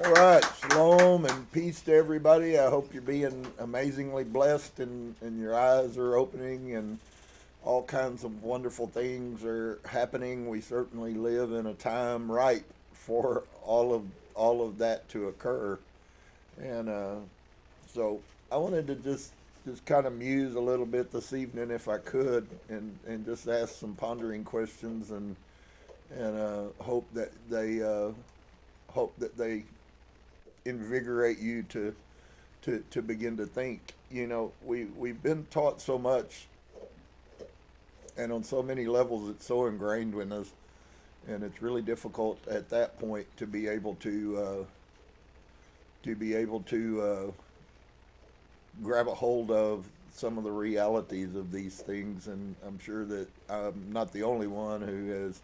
All right, shalom and peace to everybody. I hope you're being amazingly blessed and your eyes are opening and all kinds of wonderful things are happening. We certainly live in a time ripe for all of that to occur. And so I wanted to just kind of muse a little bit this evening if I could and just ask some pondering questions and hope that they invigorate you to begin to think. You know, we've been taught so much, and on so many levels, it's so ingrained in us, and it's really difficult at that point to grab a hold of some of the realities of these things. And I'm sure that I'm not the only one who has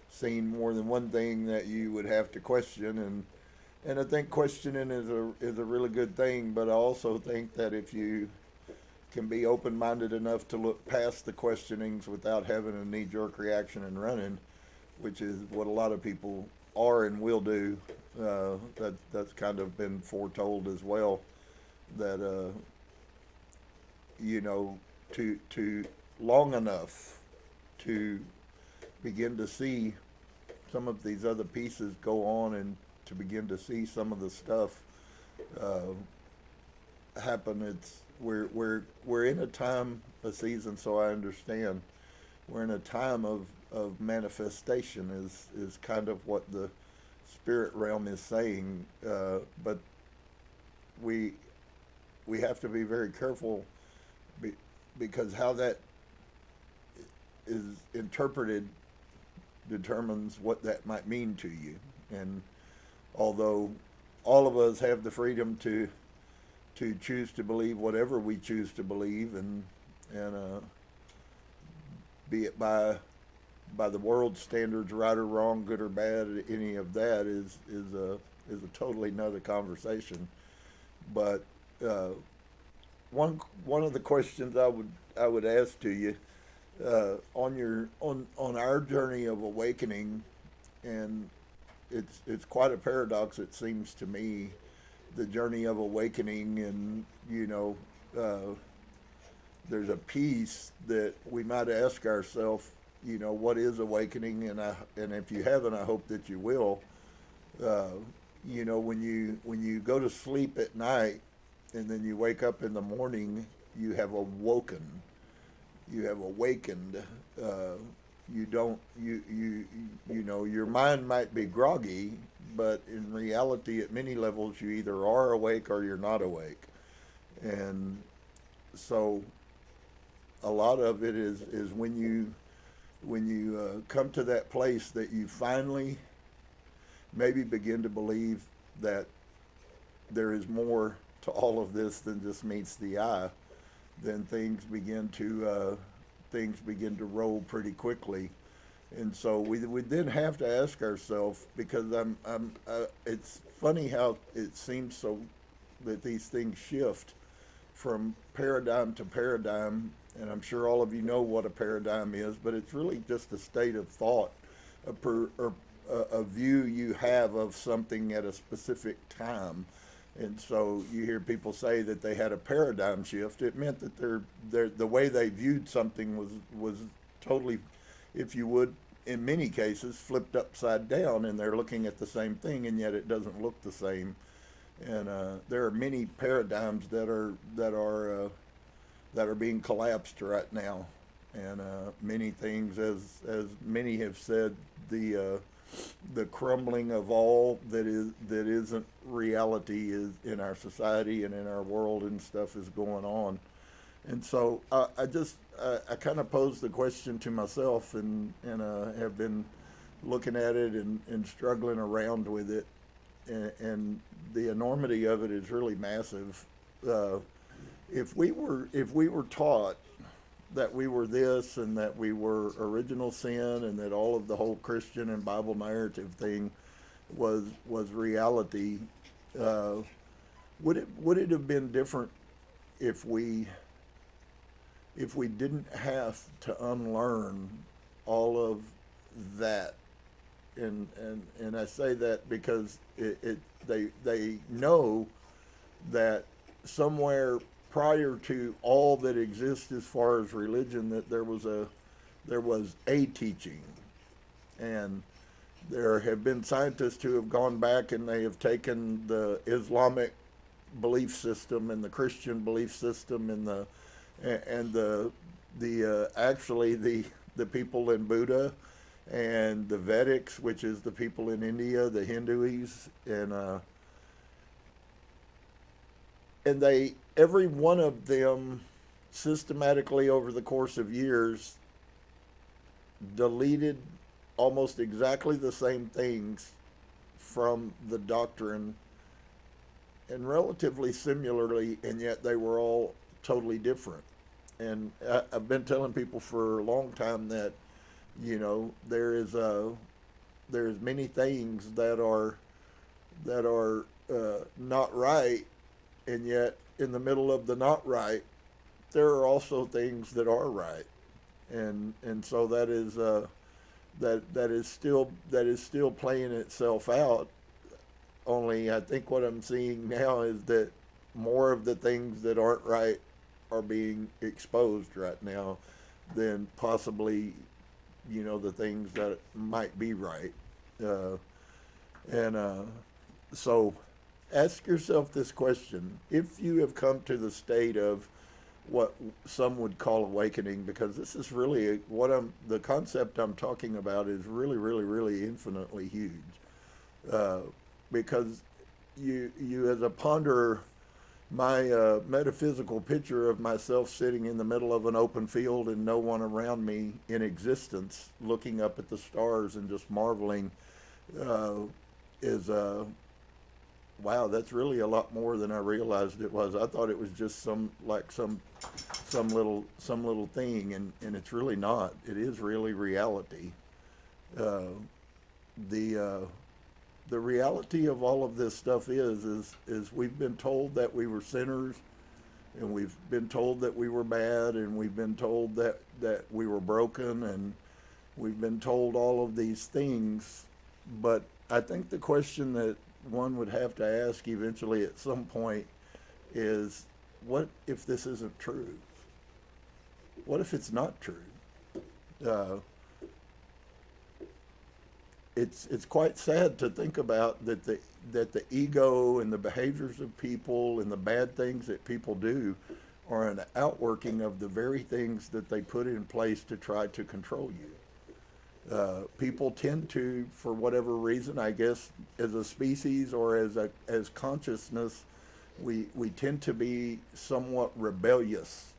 seen more than one thing that you would have to question, and I think questioning is a really good thing, but I also think that if you can be open-minded enough to look past the questionings without having a knee-jerk reaction and running, which is what a lot of people are and will do, that's kind of been foretold as well, that to long enough to begin to see some of these other pieces go on and to begin to see some of the stuff happen. We're in a season, so I understand. We're in a time of manifestation is kind of what the spirit realm is saying, but we have to be very careful because how that is interpreted determines what that might mean to you. And although all of us have the freedom to choose to believe whatever we choose to believe, and be it by the world's standards, right or wrong, good or bad, any of that is a totally another conversation. But one of the questions I would ask to you on our journey of awakening, and it's quite a paradox, it seems to me, the journey of awakening, and there's a piece that we might ask ourselves, what is awakening? And if you haven't, I hope that you will. When you go to sleep at night and then you wake up in the morning, you have awoken. You have awakened. Your mind might be groggy, but in reality, at many levels, you either are awake or you're not awake. And so a lot of it is when you come to that place that you finally maybe begin to believe that there is more to all of this than just meets the eye, then things begin to roll pretty quickly. And so we then have to ask ourselves, because it's funny how it seems so that these things shift from paradigm to paradigm, and I'm sure all of you know what a paradigm is, but it's really just a state of thought, a view you have of something at a specific time. And so you hear people say that they had a paradigm shift. It meant that the way they viewed something was totally, if you would, in many cases, flipped upside down, and they're looking at the same thing, and yet it doesn't look the same. And there are many paradigms that are being collapsed right now, and many things, as many have said, the crumbling of all that isn't reality is in our society and in our world, and stuff is going on. And so I kind of posed the question to myself, and have been looking at it and struggling around with it, and the enormity of it is really massive. If we were taught that we were this, and that we were original sin, and that all of the whole Christian and Bible narrative thing was reality, would it have been different if we didn't have to unlearn all of that and I say that because they know that somewhere prior to all that exists as far as religion, that there was a teaching. And there have been scientists who have gone back and they have taken the Islamic belief system and the Christian belief system and the people in Buddha and the Vedics, which is the people in India, the Hindus, and they, every one of them, systematically over the course of years, deleted almost exactly the same things from the doctrine, and relatively similarly, and yet they were all totally different. And I've been telling people for a long time that, you know, there's many things that are not right, and yet in the middle of the not right, there are also things that are right, and so that is still playing itself out. Only I think what I'm seeing now is that more of the things that aren't right are being exposed right now than possibly, you know, the things that might be right. So ask yourself this question: if you have come to the state of what some would call awakening, because this is really the concept I'm talking about is really, really, really infinitely huge. Because you as a ponderer, my metaphysical picture of myself sitting in the middle of an open field and no one around me in existence, looking up at the stars and just marveling, is wow, that's really a lot more than I realized it was. I thought it was just some little thing, and it's really not. It is really reality. The reality of all of this stuff is we've been told that we were sinners, and we've been told that we were bad, and we've been told that we were broken, and we've been told all of these things. But I think the question that one would have to ask eventually at some point is, what if this isn't true? What if it's not true? It's quite sad to think about that the ego and the behaviors of people and the bad things that people do are an outworking of the very things that they put in place to try to control you. People tend to, for whatever reason, I guess, as a species or as consciousness, we tend to be somewhat rebellious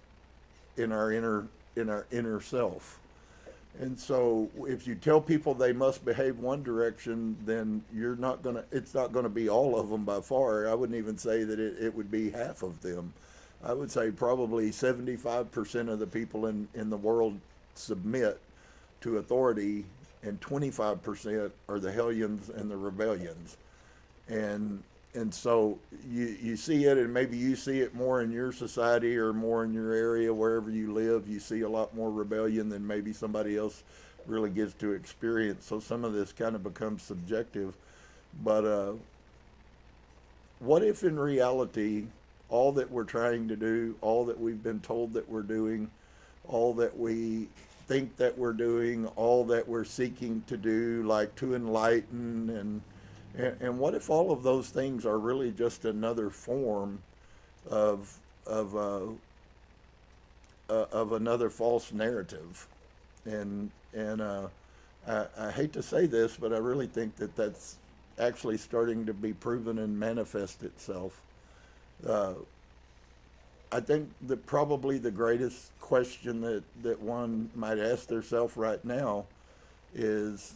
in our inner self. And so if you tell people they must behave one direction, then it's not gonna be all of them by far. I wouldn't even say that it would be half of them. I would say probably 75% of the people in the world submit to authority, and 25% are the hellions and the rebellions. And so you see it, and maybe you see it more in your society or more in your area, wherever you live. You see a lot more rebellion than maybe somebody else really gets to experience. So some of this kind of becomes subjective. But what if in reality, all that we're trying to do, all that we've been told that we're doing, all that we think that we're doing, all that we're seeking to do, like to enlighten, and what if all of those things are really just another form of another false narrative? And I hate to say this, but I really think that that's actually starting to be proven and manifest itself. I think that probably the greatest question that one might ask themselves right now is,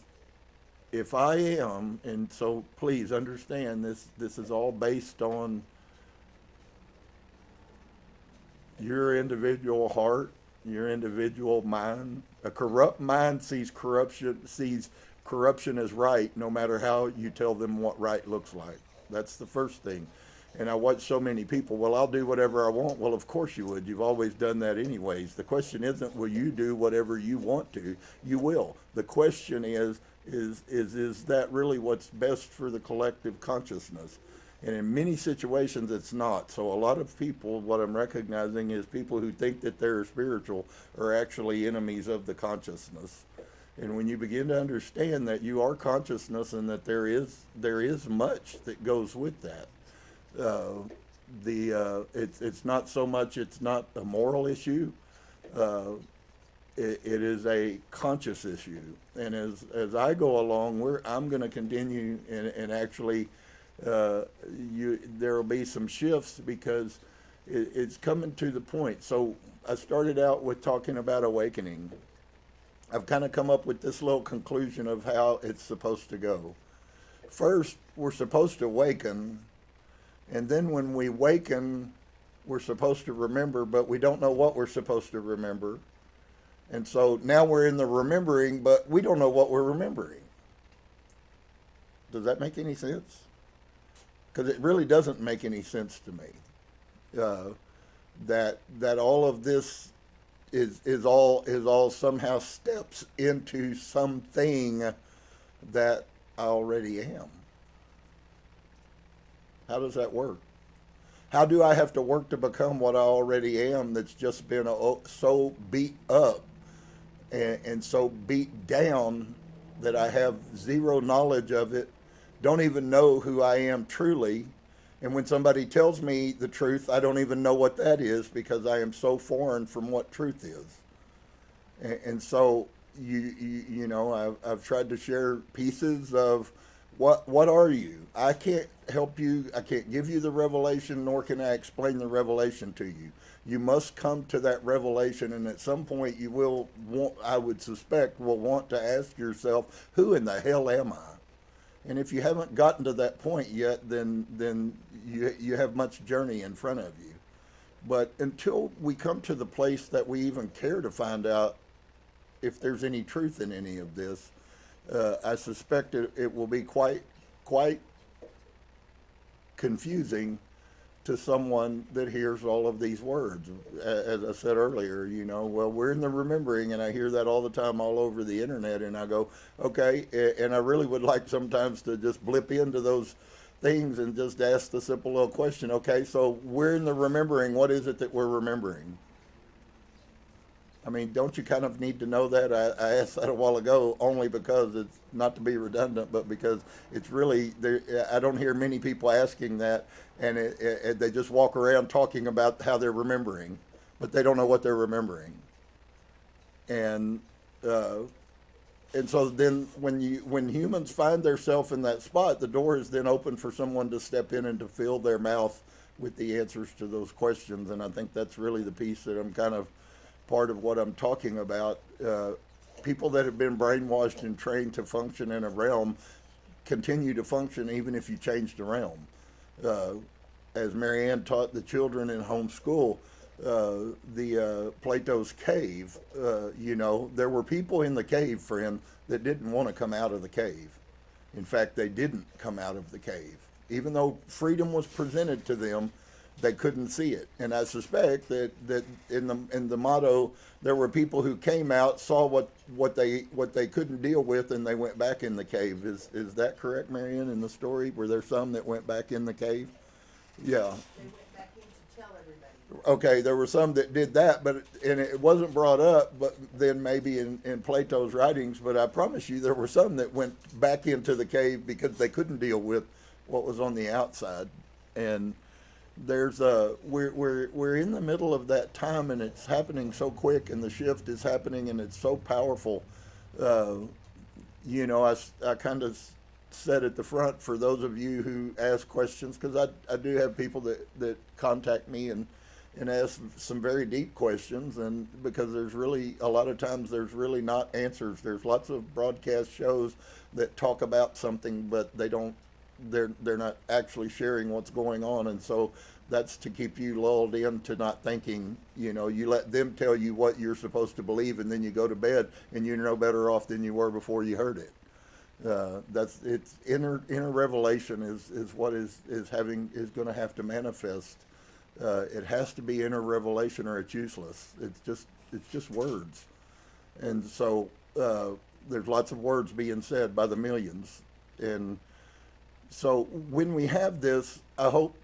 if I am, and so please understand this is all based on your individual heart, your individual mind. A corrupt mind sees corruption as right, no matter how you tell them what right looks like. That's the first thing. And I watch so many people, well, I'll do whatever I want. Well, of course you would. You've always done that anyways. The question isn't, will you do whatever you want to? You will. The question is that really what's best for the collective consciousness? And in many situations, it's not. So a lot of people, what I'm recognizing is people who think that they're spiritual are actually enemies of the consciousness. And when you begin to understand that you are consciousness and that there is much that goes with that, it's not so much, it's not a moral issue. It is a conscious issue. And as I go along, I'm going to continue and actually there will be some shifts because it's coming to the point. So I started out with talking about awakening. I've kind of come up with this little conclusion of how it's supposed to go. First, we're supposed to awaken, and then when we waken, we're supposed to remember, but we don't know what we're supposed to remember. And so now we're in the remembering, but we don't know what we're remembering. Does that make any sense? Because it really doesn't make any sense to me. That all of this is all somehow steps into something that I already am. How does that work? How do I have to work to become what I already am that's just been so beat up and so beat down that I have zero knowledge of it, don't even know who I am truly, and when somebody tells me the truth, I don't even know what that is because I am so foreign from what truth is. And so you know, I've tried to share pieces of what are you? I can't help you. I can't give you the revelation, nor can I explain the revelation to you. You must come to that revelation, and at some point you will want, I would suspect, will want to ask yourself, who in the hell am I? And if you haven't gotten to that point yet, then you have much journey in front of you. But until we come to the place that we even care to find out if there's any truth in any of this, I suspect it will be quite confusing to someone that hears all of these words. As I said earlier, you know, well, we're in the remembering, and I hear that all the time all over the internet, and I go, okay, and I really would like sometimes to just blip into those things and just ask the simple little question, okay, so we're in the remembering, what is it that we're remembering? I mean, don't you kind of need to know that? I asked that a while ago only because it's not to be redundant, but because it's really, I don't hear many people asking that, and they just walk around talking about how they're remembering, but they don't know what they're remembering. And so then when humans find themselves in that spot, the door is then open for someone to step in and to fill their mouth with the answers to those questions. And I think that's really the piece that I'm kind of part of what I'm talking about. People that have been brainwashed and trained to function in a realm continue to function even if you change the realm. As Marianne taught the children in homeschool, Plato's cave, you know, there were people in the cave, friend, that didn't want to come out of the cave. In fact, they didn't come out of the cave. Even though freedom was presented to them, they couldn't see it. And I suspect that in the motto, there were people who came out, saw what they couldn't deal with, and they went back in the cave. Is that correct, Marianne, in the story? Were there some that went back in the cave? Yeah. They went back in to tell everybody. Okay, there were some that did that, and it wasn't brought up, but then maybe in Plato's writings, but I promise you there were some that went back into the cave because they couldn't deal with what was on the outside. And we're in the middle of that time, and it's happening so quick, and the shift is happening, and it's so powerful. You know, I kind of said at the front for those of you who ask questions, because I do have people that contact me and ask some very deep questions, and because there's really a lot of times there's really not answers. There's lots of broadcast shows that talk about something, but they're not actually sharing what's going on, and so that's to keep you lulled into not thinking. You know, you let them tell you what you're supposed to believe, and then you go to bed and you're no better off than you were before you heard it. It's inner revelation is what is going to have to manifest. It has to be inner revelation or it's useless. It's just words, and so there's lots of words being said by the millions, and so when we have this, I hope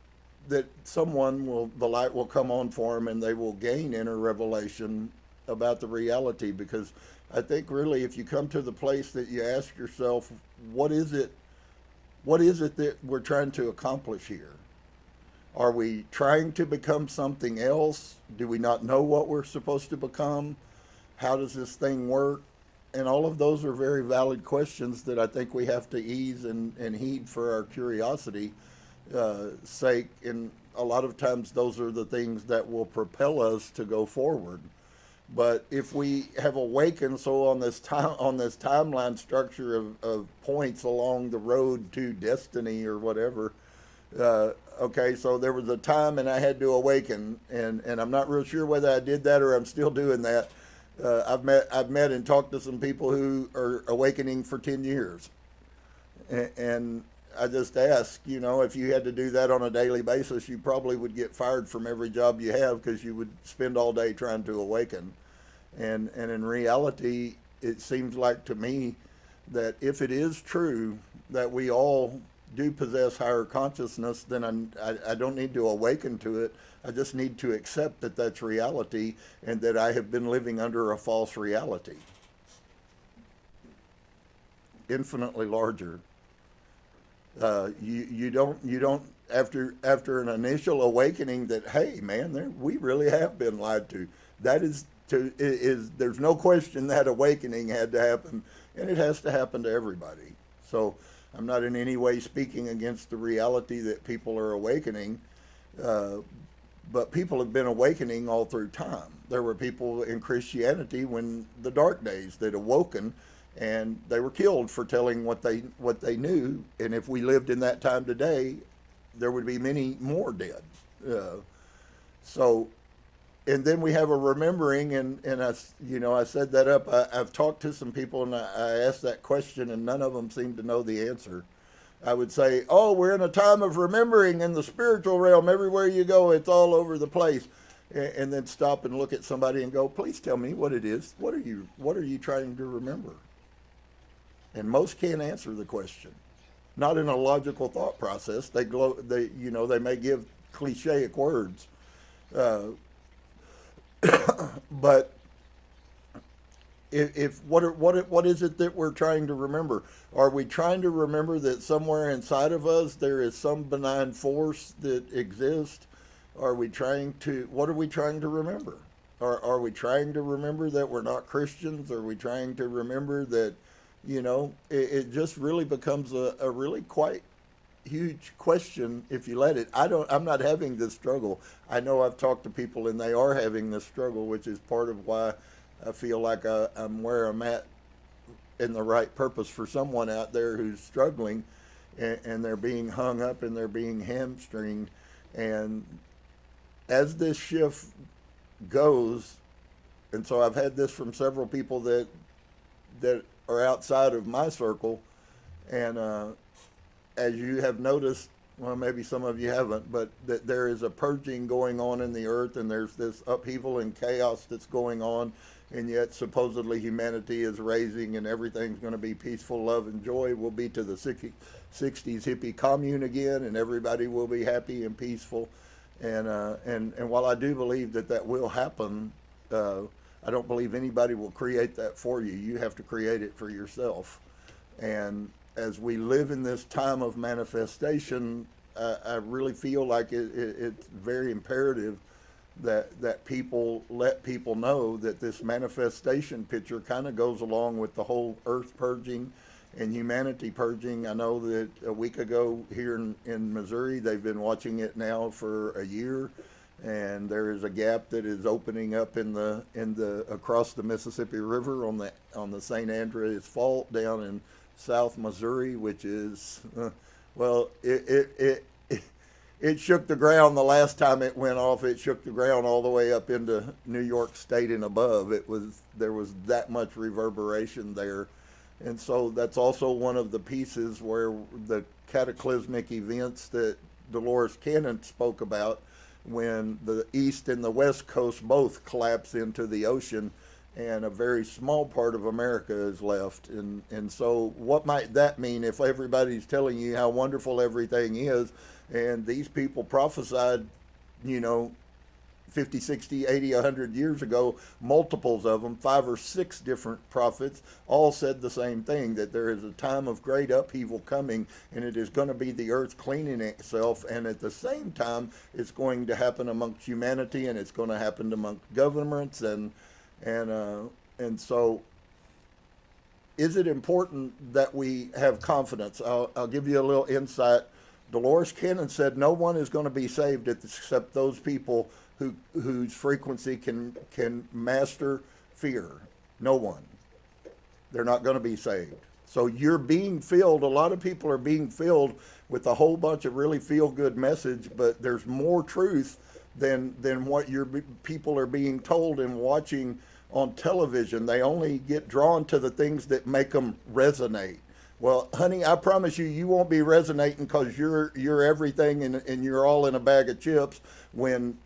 that the light will come on for them and they will gain inner revelation about the reality, because I think really if you come to the place that you ask yourself, what is it that we're trying to accomplish here? Are we trying to become something else? Do we not know what we're supposed to become? How does this thing work? And all of those are very valid questions that I think we have to ease and heed for our curiosity sake. And a lot of times those are the things that will propel us to go forward. But if we have awakened, so on this timeline structure of points along the road to destiny or whatever, okay, so there was a time and I had to awaken, and I'm not real sure whether I did that or I'm still doing that. I've met and talked to some people who are awakening for 10 years, and I just ask, if you had to do that on a daily basis, you probably would get fired from every job you have, because you would spend all day trying to awaken. And in reality, it seems like to me that if it is true that we all do possess higher consciousness, then I don't need to awaken to it. I just need to accept that that's reality and that I have been living under a false reality. Infinitely larger. You don't after an initial awakening that, hey man, we really have been lied to. There's no question that awakening had to happen, and it has to happen to everybody. So I'm not in any way speaking against the reality that people are awakening, but people have been awakening all through time. There were people in Christianity when the dark days that awoken, and they were killed for telling what they knew. And if we lived in that time today, there would be many more dead. And then we have a remembering, and I said that up. I've talked to some people, and I asked that question, and none of them seemed to know the answer. I would say, oh, we're in a time of remembering in the spiritual realm. Everywhere you go, it's all over the place. And then stop and look at somebody and go, please tell me what it is. What are you trying to remember? And most can't answer the question. Not in a logical thought process. They may give clichéic words. But what is it that we're trying to remember? Are we trying to remember that somewhere inside of us there is some benign force that exists? What are we trying to remember? Are we trying to remember that we're not Christians? Are we trying to remember that, it just really becomes a really quite huge question if you let it. I'm not having this struggle. I know I've talked to people and they are having this struggle, which is part of why I feel like I'm where I'm at in the right purpose for someone out there who's struggling, and they're being hung up and they're being hamstringed. And as this shift goes, and so I've had this from several people that are outside of my circle, and as you have noticed, well, maybe some of you haven't, but that there is a purging going on in the earth, and there's this upheaval and chaos that's going on, and yet supposedly humanity is raising and everything's going to be peaceful, love, and joy. We'll be to the 60s hippie commune again, and everybody will be happy and peaceful. And while I do believe that will happen, I don't believe anybody will create that for you. You have to create it for yourself. And as we live in this time of manifestation, I really feel like it's very imperative that people let people know that this manifestation picture kind of goes along with the whole earth purging and humanity purging. I know that a week ago here in Missouri, they've been watching it now for a year, and there is a gap that is opening up in the across the Mississippi River on the St. Andreas Fault down in South Missouri, which is well, it shook the ground the last time it went off. It shook the ground all the way up into New York State and above. There was that much reverberation there. And so that's also one of the pieces where the cataclysmic events that Dolores Cannon spoke about, when the east and the west coast both collapse into the ocean and a very small part of America is left. And so what might that mean if everybody's telling you how wonderful everything is, and these people prophesied, 50, 60, 80, 100 years ago, multiples of them, 5 or 6 different prophets, all said the same thing, that there is a time of great upheaval coming, and it is going to be the earth cleaning itself, and at the same time, it's going to happen amongst humanity, and it's going to happen amongst governments, and so is it important that we have confidence? I'll give you a little insight. Dolores Cannon said no one is going to be saved except those people whose frequency can master fear. No one. They're not going to be saved. So you're being filled. A lot of people are being filled with a whole bunch of really feel-good message, but there's more truth than what your people are being told and watching on television. They only get drawn to the things that make them resonate. Well, honey, I promise you, you won't be resonating because you're everything and you're all in a bag of chips when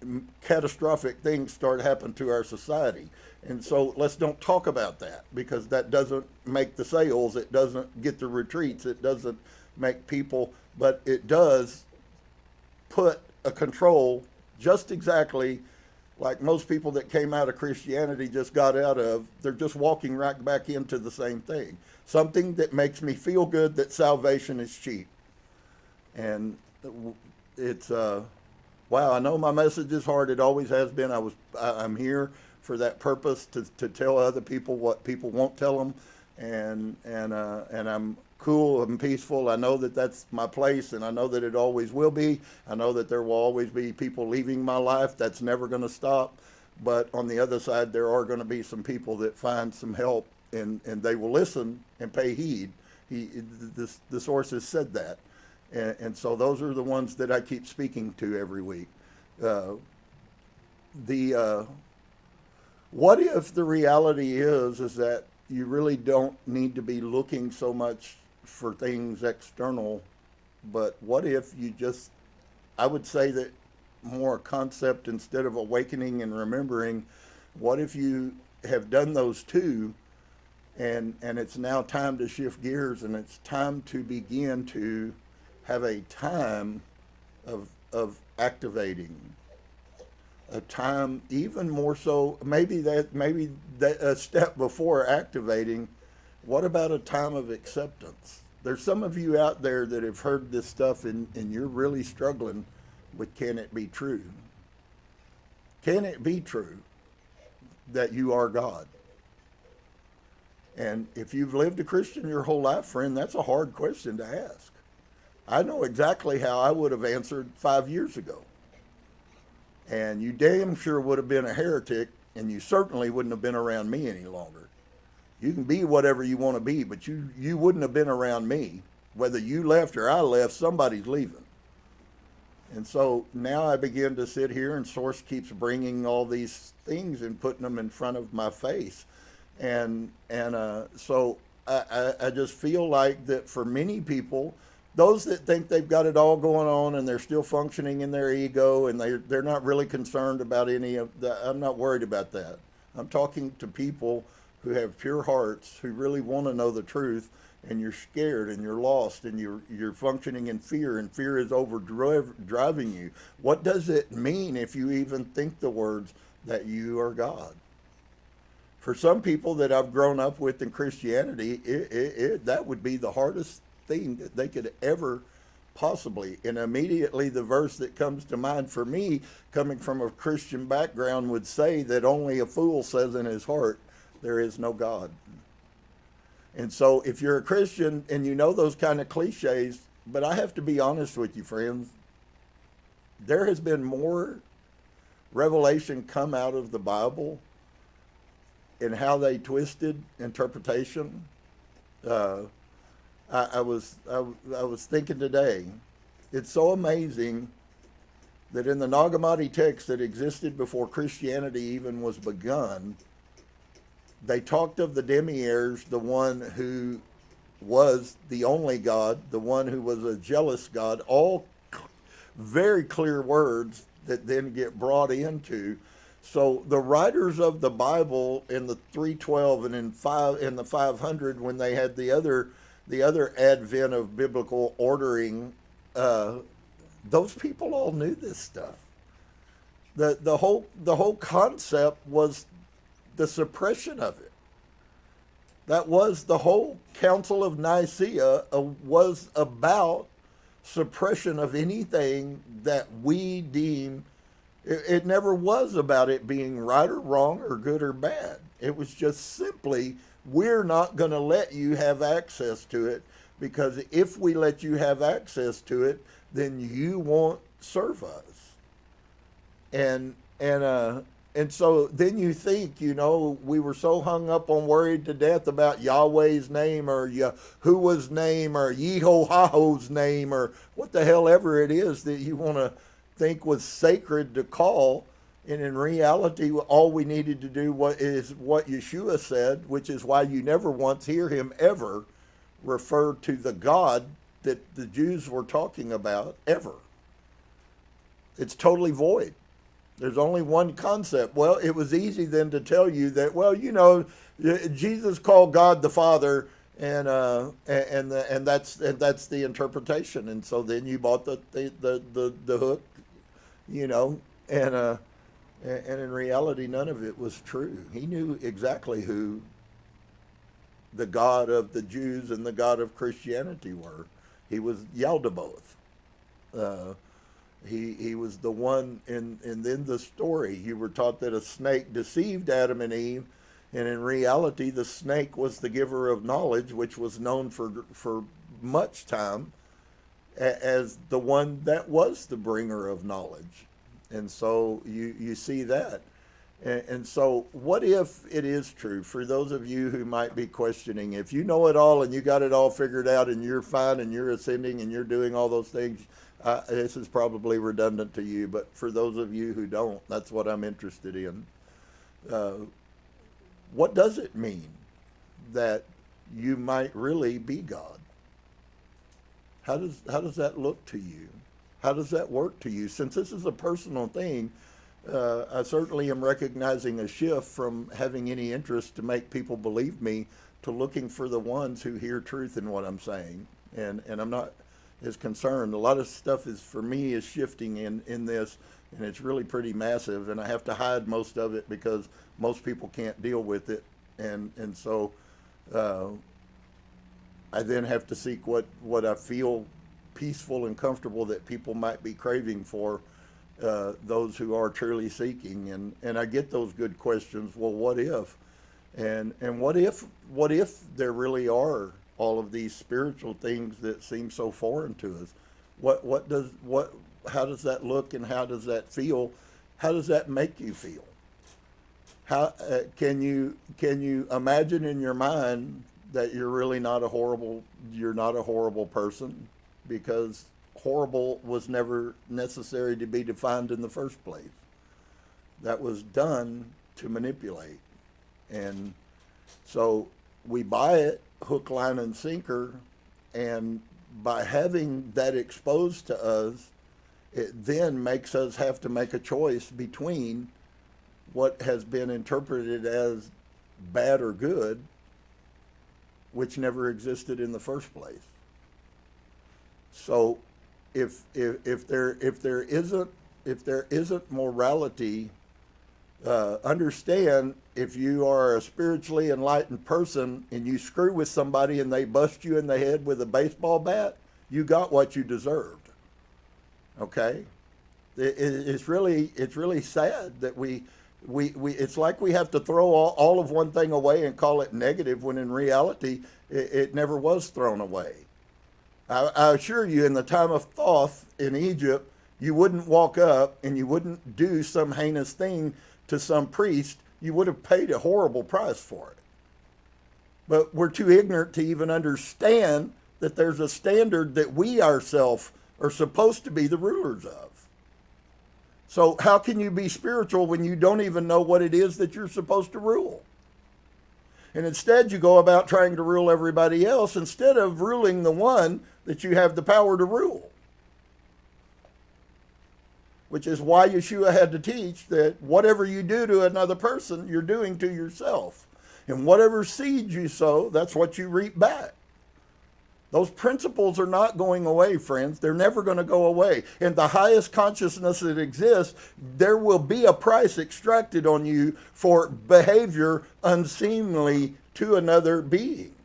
catastrophic things start happening to our society. And so let's don't talk about that, because that doesn't make the sales. It doesn't get the retreats. It doesn't make people, but it does put a control, just exactly like most people that came out of Christianity just got out of. They're just walking right back into the same thing. Something that makes me feel good, that salvation is cheap. And it's, wow, I know my message is hard. It always has been. I'm here for that purpose, to tell other people what people won't tell them. And I'm cool and peaceful. I know that that's my place, and I know that it always will be. I know that there will always be people leaving my life. That's never going to stop. But on the other side, there are going to be some people that find some help, and they will listen and pay heed. The sources said that. And so those are the ones that I keep speaking to every week. What if the reality is that you really don't need to be looking so much for things external, but what if you just, I would say that more a concept instead of awakening and remembering, what if you have done those two, and it's now time to shift gears, and it's time to begin to have a time of activating, a time even more so, maybe that a step before activating. What about a time of acceptance? There's some of you out there that have heard this stuff, and you're really struggling with, can it be true? Can it be true that you are God? And if you've lived a Christian your whole life, friend, that's a hard question to ask. I know exactly how I would have answered 5 years ago. And you damn sure would have been a heretic, and you certainly wouldn't have been around me any longer. You can be whatever you want to be, but you wouldn't have been around me. Whether you left or I left, somebody's leaving. And so now I begin to sit here, and Source keeps bringing all these things and putting them in front of my face. And so I just feel like that for many people, those that think they've got it all going on and they're still functioning in their ego, and they're not really concerned about any of that, I'm not worried about that. I'm talking to people who have pure hearts, who really want to know the truth, and you're scared and you're lost and you're functioning in fear, and fear is driving you. What does it mean if you even think the words that you are God? For some people that I've grown up with in Christianity, that would be the hardest thing that they could ever possibly. And immediately the verse that comes to mind for me, coming from a Christian background, would say that only a fool says in his heart, there is no God. And so if you're a Christian and you know those kind of cliches, but I have to be honest with you, friends, there has been more revelation come out of the Bible and how they twisted interpretation. I was thinking today, it's so amazing that in the Nag Hammadi text that existed before Christianity even was begun, they talked of the demiurge, the one who was the only God, the one who was a jealous God, all very clear words that then get brought into. So the writers of the Bible in the 312 and in the 500, when they had the other advent of biblical ordering, those people all knew this stuff. The whole concept was the suppression of it. That was the whole Council of Nicaea was about suppression of anything that we deem. It never was about it being right or wrong or good or bad. It was just simply, we're not going to let you have access to it, because if we let you have access to it, then you won't serve us. And so then you think, we were so hung up on worried to death about Yahweh's name or Yahuwah's name or Yehohaho's name or what the hell ever it is that you want to think was sacred to call. And in reality, all we needed to do is what Yeshua said, which is why you never once hear him ever refer to the God that the Jews were talking about, ever. It's totally void. There's only one concept. Well, it was easy then to tell you that, Jesus called God the Father, and that's the interpretation. And so then you bought the hook, and in reality, none of it was true. He knew exactly who the God of the Jews and the God of Christianity were. He was Yaldabaoth. He was the one, and then the story, you were taught that a snake deceived Adam and Eve, and in reality the snake was the giver of knowledge, which was known for much time as the one that was the bringer of knowledge. And so you see that. And so what if it is true, for those of you who might be questioning, if you know it all and you got it all figured out and you're fine and you're ascending and you're doing all those things, this is probably redundant to you, but for those of you who don't, that's what I'm interested in. What does it mean that you might really be God? How does that look to you? How does that work to you? Since this is a personal thing, I certainly am recognizing a shift from having any interest to make people believe me to looking for the ones who hear truth in what I'm saying. And I'm not as concerned. A lot of stuff for me is shifting in this, and it's really pretty massive, and I have to hide most of it because most people can't deal with it. And so I then have to seek what I feel peaceful and comfortable that people might be craving for, those who are truly seeking. And I get those good questions. Well, what if? And what if there really are all of these spiritual things that seem so foreign to us? How does that look, and how does that feel? How does that make you feel? How can you imagine in your mind that you're really not a horrible person, because horrible was never necessary to be defined in the first place. That was done to manipulate. And so we buy it hook, line, and sinker, and by having that exposed to us, it then makes us have to make a choice between what has been interpreted as bad or good, which never existed in the first place. So if there isn't morality, understand, if you are a spiritually enlightened person and you screw with somebody and they bust you in the head with a baseball bat, you got what you deserved. Okay? It's really sad that we it's like we have to throw all of one thing away and call it negative, when in reality it never was thrown away. I assure you, in the time of Thoth in Egypt, you wouldn't walk up and you wouldn't do some heinous thing to some priest. You would have paid a horrible price for it. But we're too ignorant to even understand that there's a standard that we ourselves are supposed to be the rulers of. So how can you be spiritual when you don't even know what it is that you're supposed to rule? And instead you go about trying to rule everybody else instead of ruling the one that you have the power to rule. Which is why Yeshua had to teach that whatever you do to another person, you're doing to yourself. And whatever seed you sow, that's what you reap back. Those principles are not going away, friends. They're never going to go away. In the highest consciousness that exists, there will be a price extracted on you for behavior unseemly to another being.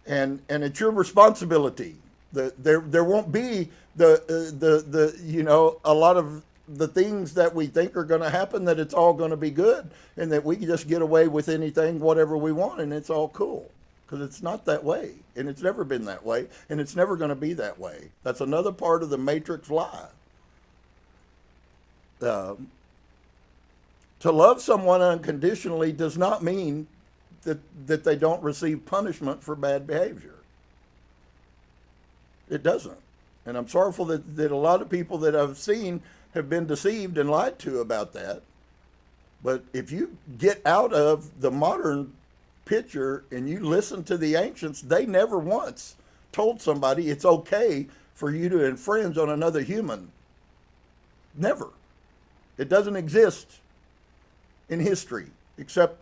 And it's your responsibility. There won't be a lot of the things that we think are going to happen, that it's all going to be good and that we can just get away with anything, whatever we want, and it's all cool. Because it's not that way, and it's never been that way, and it's never going to be that way. That's another part of the matrix lie. To love someone unconditionally does not mean that they don't receive punishment for bad behavior. It doesn't. And I'm sorrowful that a lot of people that I've seen have been deceived and lied to about that. But if you get out of the modern picture and you listen to the ancients, they never once told somebody it's okay for you to infringe on another human. Never. It doesn't exist in history except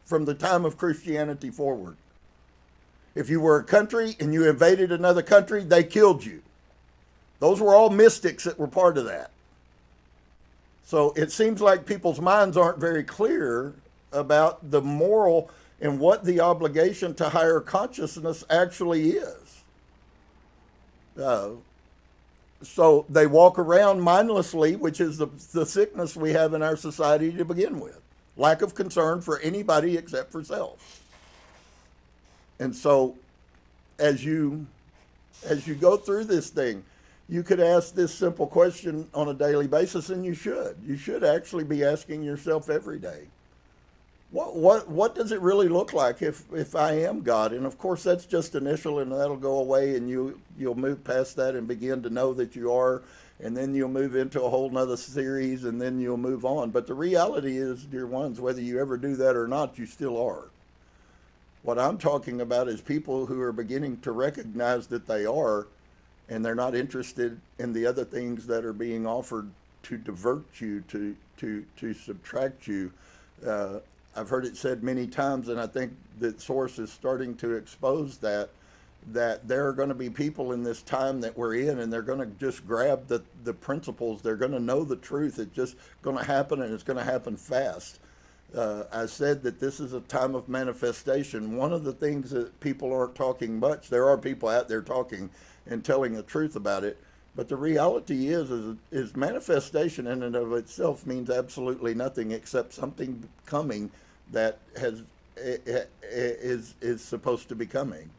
from the time of Christianity forward. If you were a country and you invaded another country, they killed you. Those were all mystics that were part of that. So it seems like people's minds aren't very clear about the moral and what the obligation to higher consciousness actually is. So they walk around mindlessly, which is the sickness we have in our society to begin with. Lack of concern for anybody except for self. And so as you go through this thing, you could ask this simple question on a daily basis, and you should. You should actually be asking yourself every day, what does it really look like if I am God? And of course, that's just initial, and that'll go away, and you'll move past that and begin to know that you are, and then you'll move into a whole nother series, and then you'll move on. But the reality is, dear ones, whether you ever do that or not, you still are. What I'm talking about is people who are beginning to recognize that they are, and they're not interested in the other things that are being offered to divert you, to subtract you. I've heard it said many times, and I think that Source is starting to expose that there are going to be people in this time that we're in, and they're going to just grab the principles. They're going to know the truth. It's just going to happen, and it's going to happen fast. I said that this is a time of manifestation. One of the things that people aren't talking much, there are people out there talking and telling the truth about it, but the reality is manifestation in and of itself means absolutely nothing except something coming that is supposed to be coming.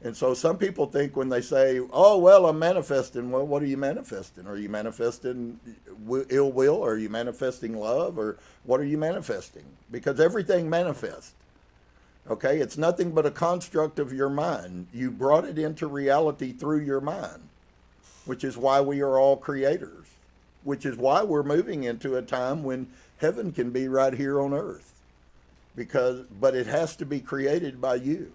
And so some people think when they say, oh, well, I'm manifesting. Well, what are you manifesting? Are you manifesting ill will? Are you manifesting love? Or what are you manifesting? Because everything manifests. Okay? It's nothing but a construct of your mind. You brought it into reality through your mind, which is why we are all creators, which is why we're moving into a time when heaven can be right here on earth. But it has to be created by you.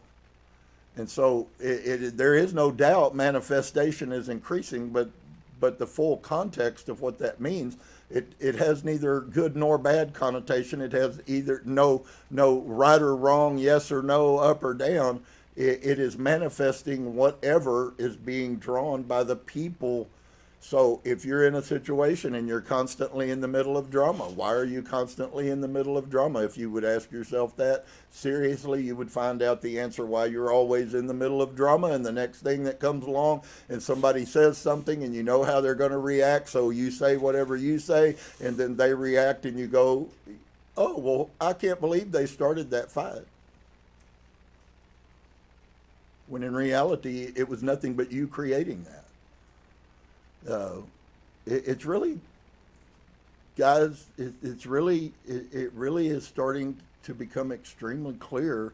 And so there is no doubt manifestation is increasing, but the full context of what that means, it has neither good nor bad connotation. It has either no right or wrong, yes or no, up or down. It is manifesting whatever is being drawn by the people. So if you're in a situation and you're constantly in the middle of drama, why are you constantly in the middle of drama? If you would ask yourself that seriously, you would find out the answer why you're always in the middle of drama. And the next thing that comes along and somebody says something and you know how they're going to react, so you say whatever you say, and then they react and you go, oh, well, I can't believe they started that fight. When in reality, it was nothing but you creating that. It's really, guys, it really is starting to become extremely clear.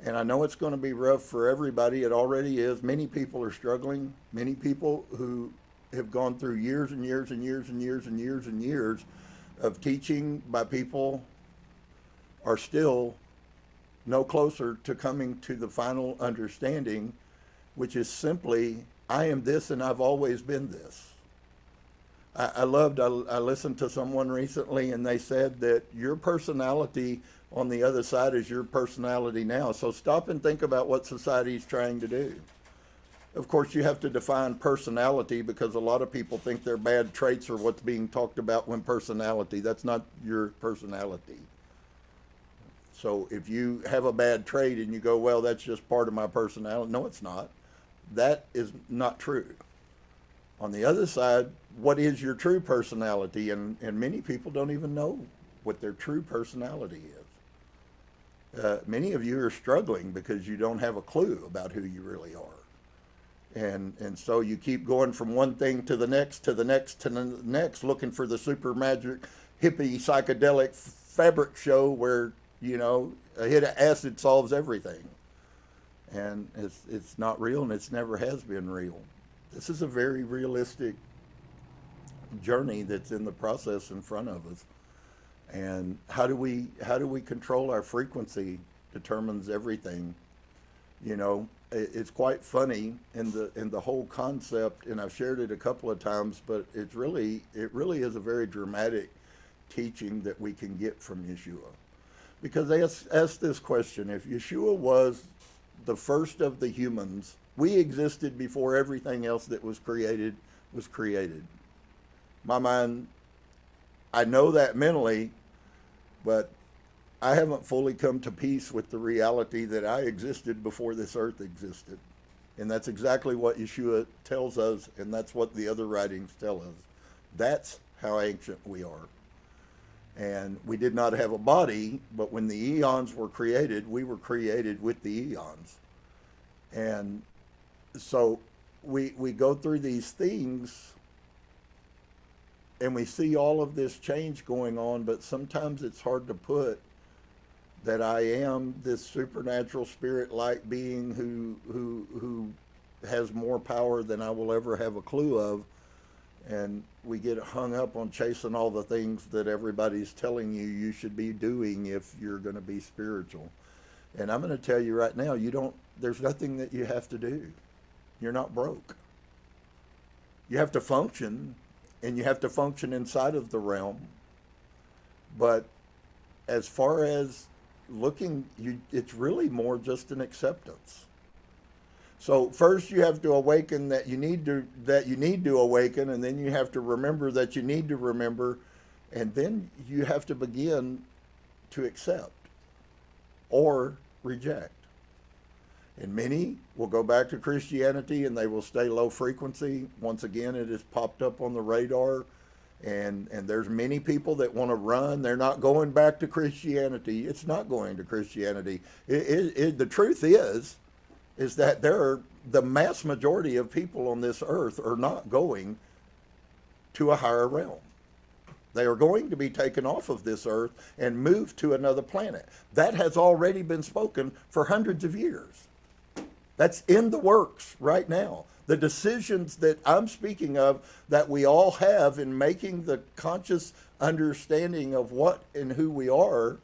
And I know it's going to be rough for everybody. It already is. Many people are struggling. Many people who have gone through years and years and years and years and years and years of teaching by people are still no closer to coming to the final understanding, which is simply, I am this and I've always been this. I listened to someone recently and they said that your personality on the other side is your personality now. So stop and think about what society is trying to do. Of course, you have to define personality, because a lot of people think their bad traits are what's being talked about when personality. That's not your personality. So if you have a bad trait and you go, well, that's just part of my personality. No, it's not. That is not true. On the other side, what is your true personality? And many people don't even know what their true personality is. Many of you are struggling because you don't have a clue about who you really are. And so you keep going from one thing to the next, to the next, to the next, looking for the super magic, hippie, psychedelic fabric show where, you know, a hit of acid solves everything. And it's not real, and it's never has been real. This is a very realistic journey that's in the process in front of us. And how do we control our frequency determines everything. You know, it's quite funny in the whole concept, and I've shared it a couple of times, but it really is a very dramatic teaching that we can get from Yeshua. Because ask this question: if Yeshua was the first of the humans, we existed before everything else that was created was created. My mind, I know that mentally, but I haven't fully come to peace with the reality that I existed before this earth existed. And that's exactly what Yeshua tells us, and that's what the other writings tell us. That's how ancient we are. And we did not have a body, but when the eons were created, we were created with the eons. And so we go through these things and we see all of this change going on, but sometimes it's hard to put that I am this supernatural spirit-like being who has more power than I will ever have a clue of. And we get hung up on chasing all the things that everybody's telling you should be doing if you're going to be spiritual. And I'm going to tell you right now, there's nothing that you have to do. You're not broke. You have to function, and you have to function inside of the realm. But as far as looking, it's really more just an acceptance. So first you have to awaken that you need to awaken, and then you have to remember that you need to remember, and then you have to begin to accept or reject. And many will go back to Christianity and they will stay low frequency. Once again, it has popped up on the radar, and there's many people that want to run. They're not going back to Christianity. It's not going to Christianity. The truth is that the mass majority of people on this earth are not going to a higher realm. They are going to be taken off of this earth and moved to another planet. That has already been spoken for hundreds of years. That's in the works right now. The decisions that I'm speaking of that we all have in making the conscious understanding of what and who we are,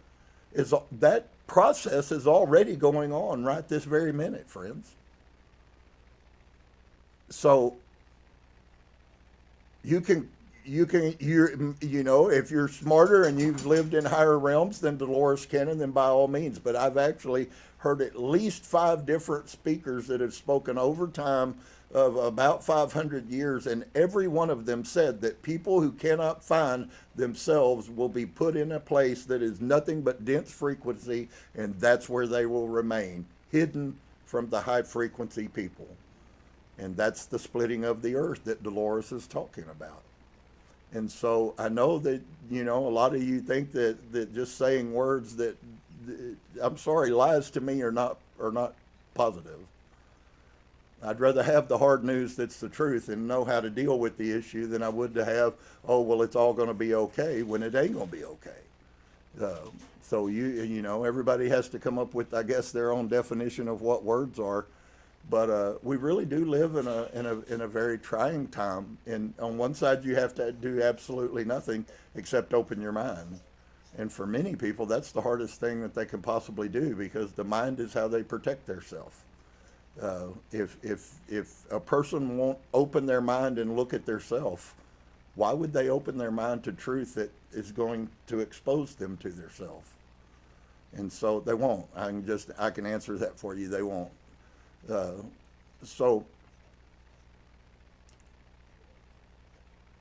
is that process is already going on right this very minute, friends. So you know, if you're smarter and you've lived in higher realms than Dolores Cannon, then by all means. But I've actually heard at least 5 different speakers that have spoken over time of about 500 years, and every one of them said that people who cannot find themselves will be put in a place that is nothing but dense frequency, and that's where they will remain, hidden from the high frequency people. And that's the splitting of the earth that Dolores is talking about. And so I know that, you know, a lot of you think that just saying words that, I'm sorry, lies to me are not positive. I'd rather have the hard news that's the truth and know how to deal with the issue than I would to have, oh, well, it's all going to be okay, when it ain't going to be okay. So you know, everybody has to come up with, I guess, their own definition of what words are. But we really do live in a very trying time. And on one side, you have to do absolutely nothing except open your mind. And for many people, that's the hardest thing that they can possibly do, because the mind is how they protect themselves. If a person won't open their mind and look at theirself, why would they open their mind to truth that is going to expose them to theirself? And so they won't. I can answer that for you. They won't. So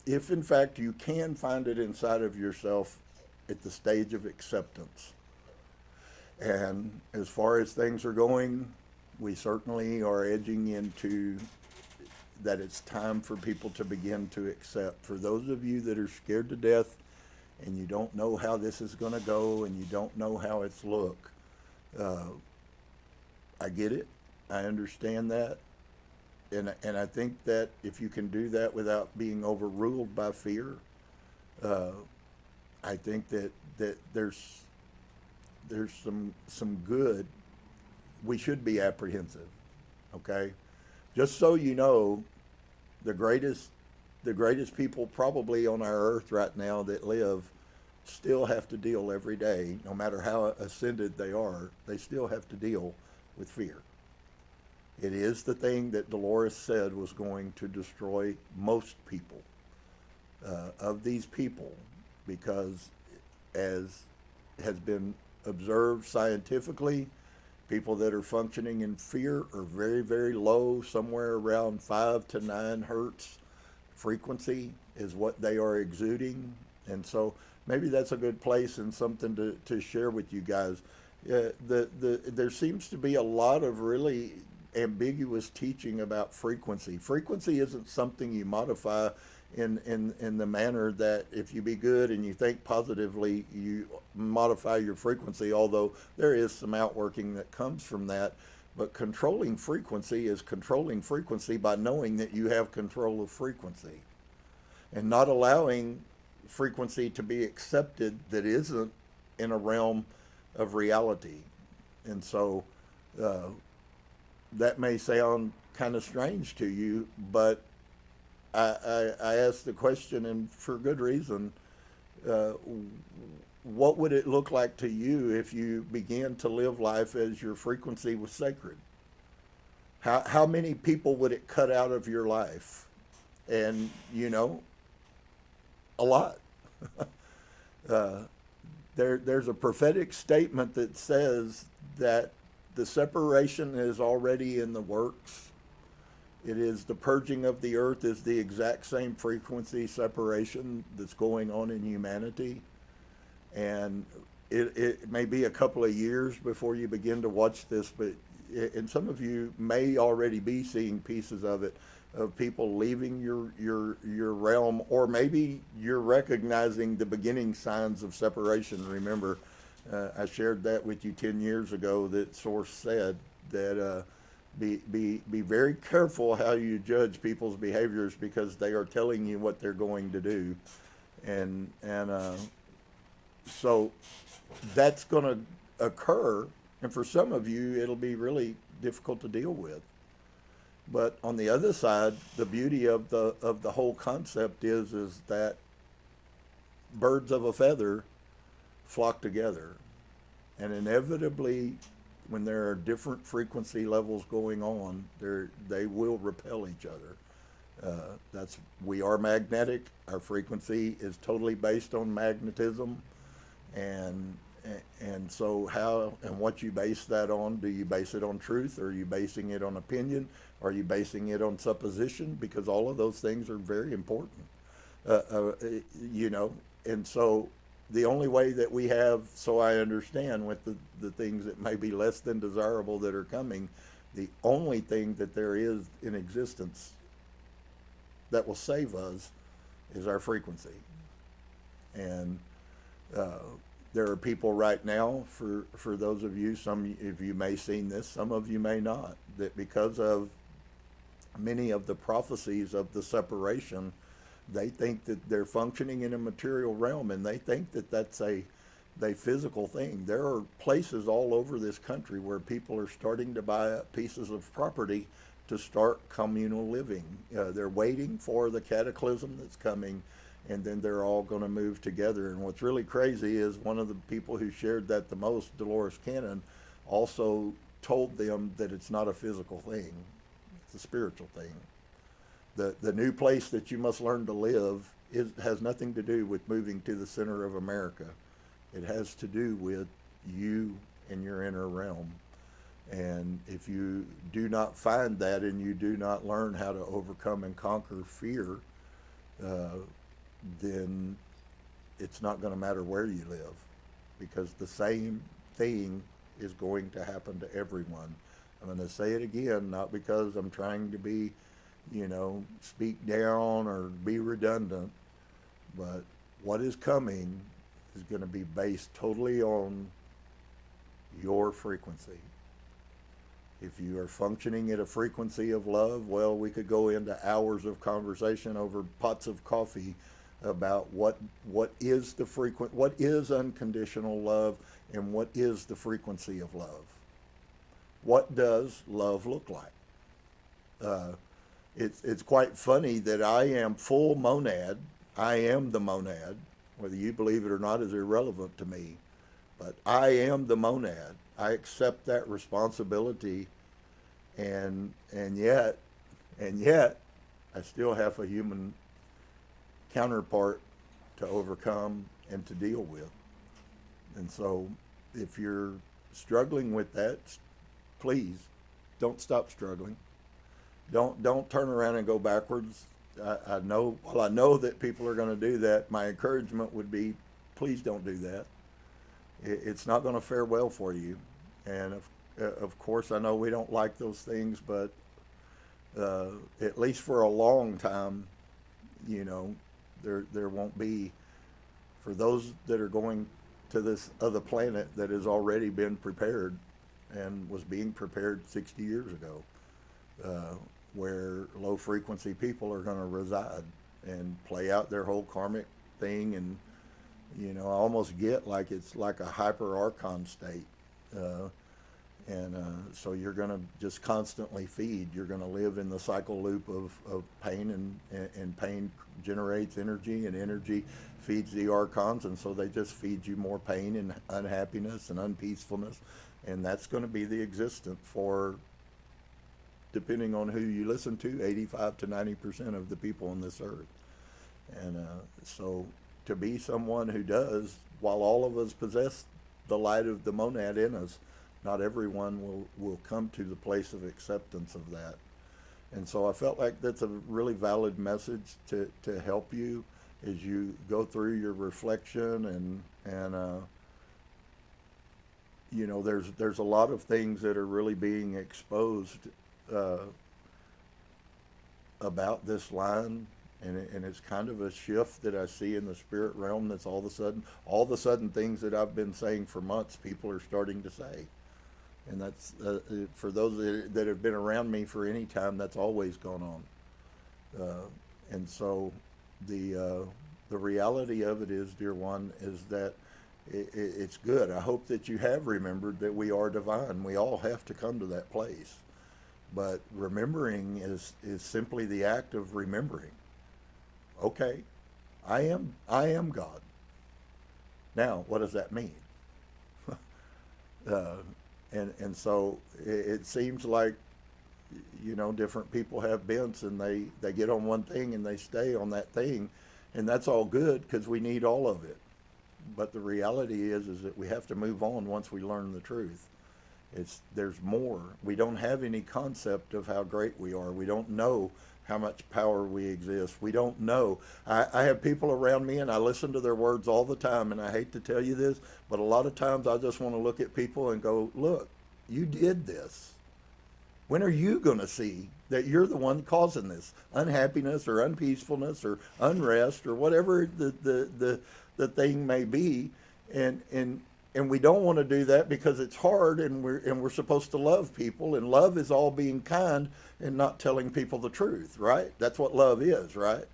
if in fact you can find it inside of yourself at the stage of acceptance, and as far as things are going, we certainly are edging into that it's time for people to begin to accept. For those of you that are scared to death and you don't know how this is going to go and you don't know how it's look, I get it. I understand that. And I think that if you can do that without being overruled by fear, I think that there's some good. We should be apprehensive, okay? Just so you know, the greatest people probably on our earth right now that live still have to deal every day, no matter how ascended they are, they still have to deal with fear. It is the thing that Dolores said was going to destroy most people, of these people, because as has been observed scientifically, people that are functioning in fear are very, very low, somewhere around 5 to 9 hertz frequency is what they are exuding. And so maybe that's a good place and something to share with you guys. There seems to be a lot of really ambiguous teaching about frequency. Frequency isn't something you modify in the manner that if you be good and you think positively, you modify your frequency, although there is some outworking that comes from that. But controlling frequency is controlling frequency by knowing that you have control of frequency and not allowing frequency to be accepted that isn't in a realm of reality. And so that may sound kind of strange to you, but I asked the question, and for good reason, what would it look like to you if you began to live life as your frequency was sacred? How many people would it cut out of your life? And, a lot. There's a prophetic statement that says that the separation is already in the works. It is the purging of the earth is the exact same frequency separation that's going on in humanity. And it may be a couple of years before you begin to watch this, but and some of you may already be seeing pieces of it, of people leaving your realm, or maybe you're recognizing the beginning signs of separation. Remember, I shared that with you 10 years ago, that source said that be very careful how you judge people's behaviors, because they are telling you what they're going to do. And so that's going to occur, and for some of you it'll be really difficult to deal with. But on the other side, the beauty of the whole concept is that birds of a feather flock together, and inevitably, when there are different frequency levels going on, they will repel each other. We are magnetic. Our frequency is totally based on magnetism, and so how and what you base that on? Do you base it on truth, or are you basing it on opinion? Are you basing it on supposition? Because all of those things are very important, and so the only way that we have, so I understand with the things that may be less than desirable that are coming, the only thing that there is in existence that will save us is our frequency. And there are people right now, for those of you, some of you may have seen this, some of you may not, that because of many of the prophecies of the separation, they think that they're functioning in a material realm, and they think that that's a the physical thing. There are places all over this country where people are starting to buy up pieces of property to start communal living. They're waiting for the cataclysm that's coming, and then they're all going to move together. And what's really crazy is one of the people who shared that the most, Dolores Cannon, also told them that it's not a physical thing, it's a spiritual thing. The new place that you must learn to live has nothing to do with moving to the center of America. It has to do with you and your inner realm. And if you do not find that, and you do not learn how to overcome and conquer fear, then it's not going to matter where you live, because the same thing is going to happen to everyone. I'm going to say it again, not because I'm trying to be, speak down or be redundant, but what is coming is going to be based totally on your frequency. If you are functioning at a frequency of love, well, we could go into hours of conversation over pots of coffee about what is unconditional love, and what is the frequency of love. What does love look like? It's quite funny that I am full monad. I am the monad. Whether you believe it or not is irrelevant to me. But I am the monad. I accept that responsibility, and yet I still have a human counterpart to overcome and to deal with. And so if you're struggling with that, please don't stop struggling. Don't turn around and go backwards. I know that people are going to do that. My encouragement would be, please don't do that. It's not going to fare well for you. And of course, I know we don't like those things, but at least for a long time, there won't be, for those that are going to this other planet that has already been prepared and was being prepared 60 years ago, where low frequency people are going to reside and play out their whole karmic thing. And I almost get like it's like a hyper archon state. So you're going to just constantly feed. You're going to live in the cycle loop of pain, and pain generates energy, and energy feeds the archons, and so they just feed you more pain and unhappiness and unpeacefulness. And that's going to be the existence for, depending on who you listen to, 85 to 90% of the people on this earth. And so to be someone who does, while all of us possess the light of the monad in us, not everyone will come to the place of acceptance of that. And so I felt like that's a really valid message to help you as you go through your reflection. And there's a lot of things that are really being exposed about this line, and it's kind of a shift that I see in the spirit realm. That's all of a sudden things that I've been saying for months, people are starting to say. And that's for those that have been around me for any time, that's always gone on. And so the reality of it is, dear one, is that it's good. I hope that you have remembered that we are divine. We all have to come to that place. But remembering is simply the act of remembering. Okay, I am God. Now, what does that mean? And so it seems like, different people have bents, and they get on one thing and they stay on that thing, and that's all good because we need all of it. But the reality is that we have to move on once we learn the truth. There's more. We don't have any concept of how great we are. We don't know how much power we exist. We don't know. I have people around me, and I listen to their words all the time, and I hate to tell you this, but a lot of times I just want to look at people and go, look, you did this. When are you going to see that you're the one causing this unhappiness or unpeacefulness or unrest or whatever the thing may be? And we don't want to do that because it's hard, and we're supposed to love people, and love is all being kind and not telling people the truth, right? That's what love is, right?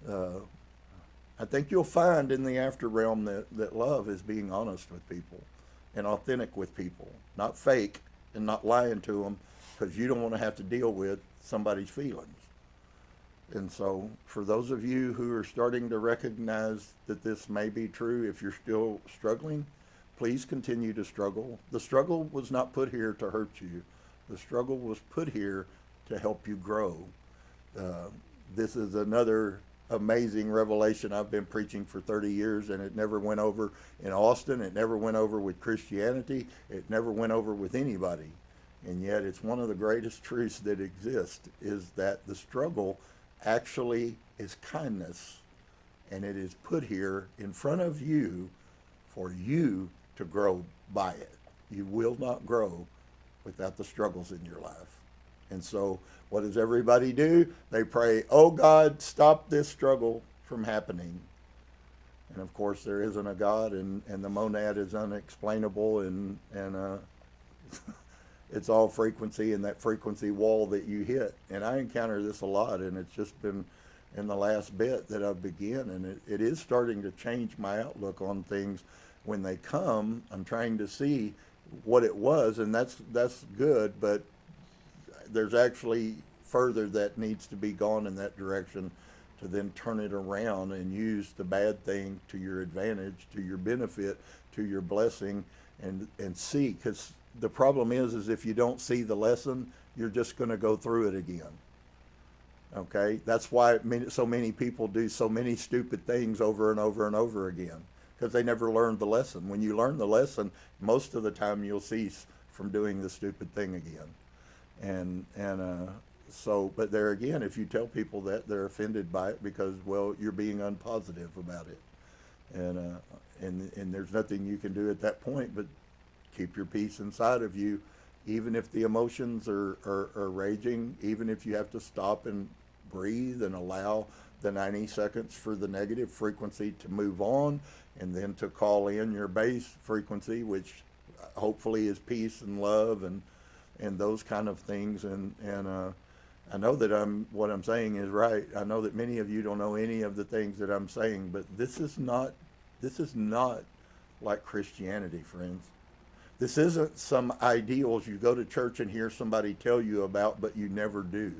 I I think you'll find in the after realm that love is being honest with people and authentic with people, not fake and not lying to them because you don't want to have to deal with somebody's feelings. And so for those of you who are starting to recognize that this may be true, if you're still struggling, please continue to struggle. The struggle was not put here to hurt you. The struggle was put here to help you grow. This is another amazing revelation. I've been preaching for 30 years and it never went over in Austin. It never went over with Christianity. It never went over with anybody. And yet it's one of the greatest truths that exist, is that the struggle actually is kindness. And it is put here in front of you for you to grow by it. You will not grow without the struggles in your life. And so what does everybody do? They pray, oh God, stop this struggle from happening. And of course there isn't a God, and the monad is unexplainable, and it's all frequency and that frequency wall that you hit. And I encounter this a lot, and it's just been in the last bit that I've begun, and it is starting to change my outlook on things. When they come, I'm trying to see what it was, and that's good, but there's actually further that needs to be gone in that direction to then turn it around and use the bad thing to your advantage, to your benefit, to your blessing, and see. Because the problem is if you don't see the lesson, you're just going to go through it again. Okay? That's why so many people do so many stupid things over and over and over again, because they never learned the lesson. When you learn the lesson, most of the time you'll cease from doing the stupid thing again. So, but there again, if you tell people that, they're offended by it because, well, you're being unpositive about it. And there's nothing you can do at that point but keep your peace inside of you, even if the emotions are raging, even if you have to stop and breathe and allow the 90 seconds for the negative frequency to move on, and then to call in your base frequency, which hopefully is peace and love and those kind of things. And I know that what I'm saying is right. I know that many of you don't know any of the things that I'm saying, but this is not like Christianity, friends. This isn't some ideals you go to church and hear somebody tell you about, but you never do.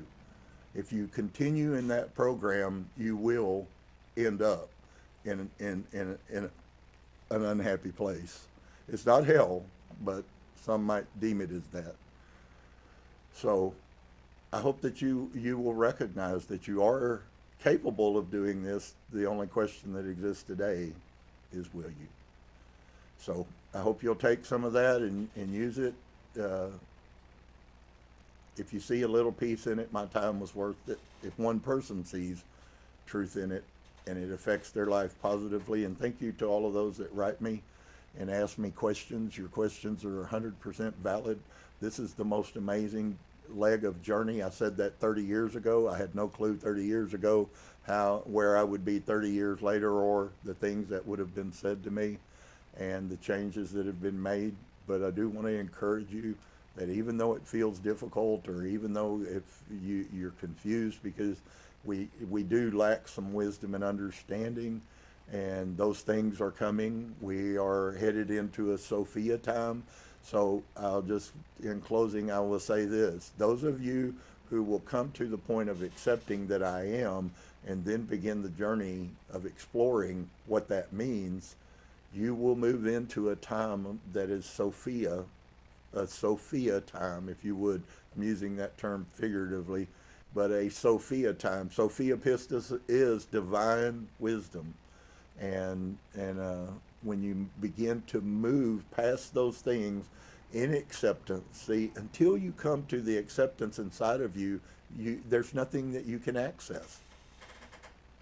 If you continue in that program, you will end up in an unhappy place. It's not hell, but some might deem it as that. So I hope that you will recognize that you are capable of doing this. The only question that exists today is, will you? So I hope you'll take some of that and use it. If you see a little piece in it, my time was worth it. If one person sees truth in it and it affects their life positively, and thank you to all of those that write me and ask me questions. Your questions are 100% valid. This is the most amazing leg of journey. I said that 30 years ago. I had no clue 30 years ago where I would be 30 years later, or the things that would have been said to me and the changes that have been made. But I do want to encourage you that even though it feels difficult, or even though if you're confused, because we do lack some wisdom and understanding, and those things are coming. We are headed into a Sophia time. So I'll just, in closing, I will say this. Those of you who will come to the point of accepting that I am, and then begin the journey of exploring what that means, you will move into a time that is Sophia, a Sophia time, if you would. I'm using that term figuratively, but a Sophia time. Sophia Pistis is divine wisdom. And when you begin to move past those things in acceptance, see, until you come to the acceptance inside of you, there's nothing that you can access,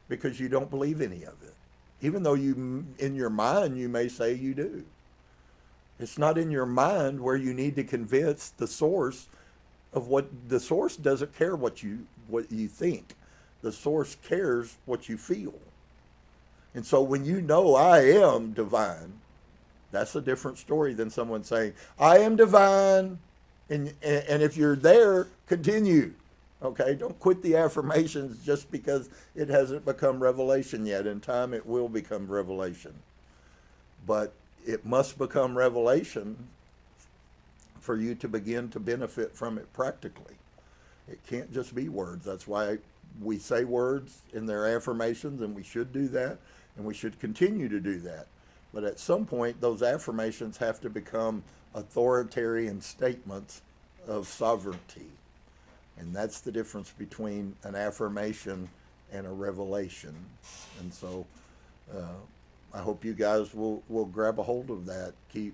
because you don't believe any of it. Even though in your mind, you may say you do. It's not in your mind where you need to convince the source of what the source doesn't care what you think. The source cares what you feel. And so when you know I am divine, that's a different story than someone saying, I am divine. And if you're there, continue. Okay, don't quit the affirmations just because it hasn't become revelation yet. In time, it will become revelation. But it must become revelation for you to begin to benefit from it practically. It can't just be words. That's why we say words in their affirmations, and we should do that, and we should continue to do that. But at some point, those affirmations have to become authoritarian statements of sovereignty. And that's the difference between an affirmation and a revelation. And so I hope you guys will grab a hold of that. Keep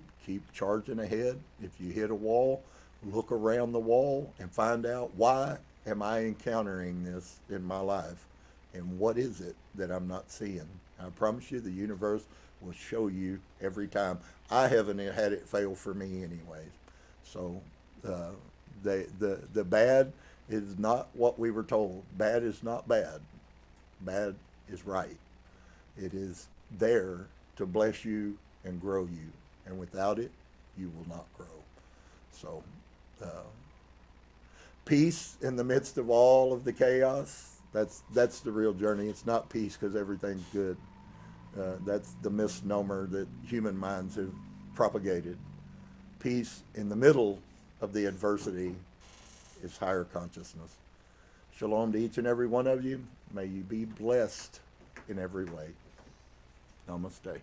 charging ahead. If you hit a wall, look around the wall and find out, why am I encountering this in my life? And what is it that I'm not seeing? I promise you the universe will show you every time. I haven't had it fail for me anyways. So the bad is not what we were told. Bad is not bad. Bad is right. It is there to bless you and grow you. And without it, you will not grow. So peace in the midst of all of the chaos, that's the real journey. It's not peace because everything's good. That's the misnomer that human minds have propagated. Peace in the middle of the adversity is higher consciousness. Shalom to each and every one of you. May you be blessed in every way. Namaste.